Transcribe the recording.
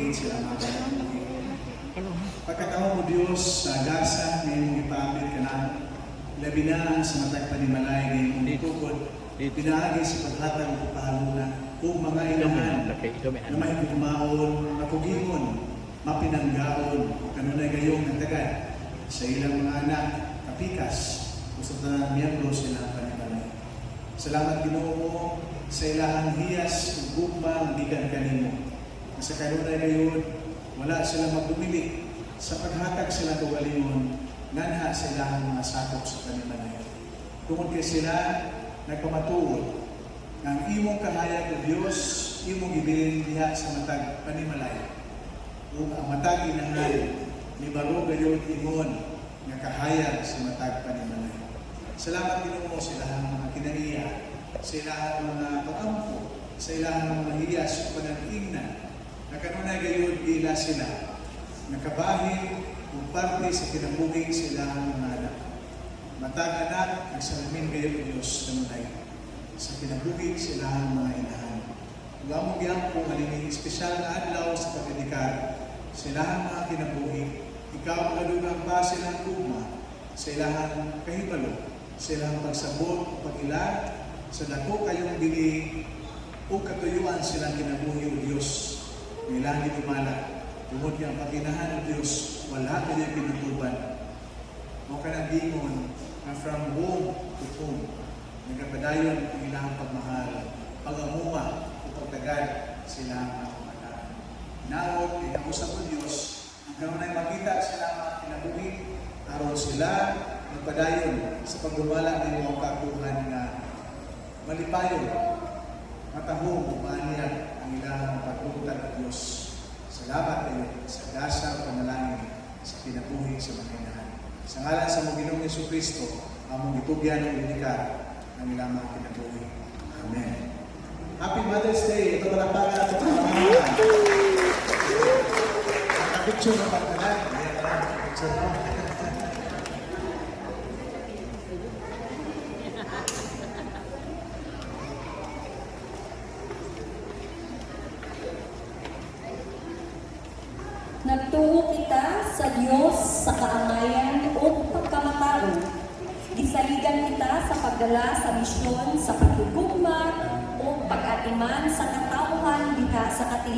Pagpapahingin sila mga kinabuhi. Pagkatao mo Diyos sa gasa ngayong ipamit ka na labinaan sa matag panimalay ngayong umutugod, pinaagi sa paghatag o pahalunan kung mga inahan na may kumaon, mapugingon, mapinanggaon, kanunay gayong nagtagad sa ilang mga anak, kapikas, o sa tanang miyembro sa ilang panimalay. Salamat Ginoo mo sa ilahang hiyas ug gugma ang gikan kanimo. Sa kanunay gayon, wala sila magdumili sa paghatag sila tugalingon nganha sa ilahang mga sakop sa panimalay. Tungod kay sila nagpamatuod ng imong kahayag o Diyos, imong gibilin diha sa matag panimalay. Ug ang matag inahan ni baro gayon ingon nga kahayag sa matag panimalay. Salamat Ginoo sa ilahang mga kinaiya, sa ilahang mga pagampo, sa ilahang mga hiyas o panag-ingnan, na kanunay gayon ila sila, nakabahin o parte sa kinabuging sa ilahang mga anak. Matag anak, nagsalamin gayon o Diyos kanunay, sa kinabuging sa ilahang mga inahan. Ug among giampo maliming espesyal na adlaw sa pagdedikar sa ilahang mga kinabuhi, ikaw magadugang pa silang tugma sa ilahang kahibalo, sa ilahang pagsabot o pag-ilag, sa dako kayong bili o katuyuan silang kinabuhi o Diyos. Nilang itumala, tungod niya ang paginahan o Diyos, wala kanyang pinutuban. O kanabingon na from home to home, nagkapadayon ang ilang pagmahal, pag-amuha o pagtagad silang mga kumatahan. Naot, inausap o Diyos, hanggang na makita sila mga kinabuhi, aron sila magpadayon sa pagdumala ng mga kakuhan na malipayon, matahong umanyag ang ilang pagpunta ng Diyos. Salamat kayo sa dasal panalangin sa kinabuhi sa mga inahan. Sa ngalan sa mga Ginoong Jesucristo, among itugyan ng unikar ng ilang mga kinabuhi. Amen. Happy Mother's Day! Ito palakpakan at pagmamahan. Nakapicture na pagkalan. Picture na. Nagtuo kita sa Diyos sa kaamayan o pagkamatao. Gisaligan kita sa pagdala sa misyon sa pagtugugma o pag-atiman sa katauhan diha sa katiling.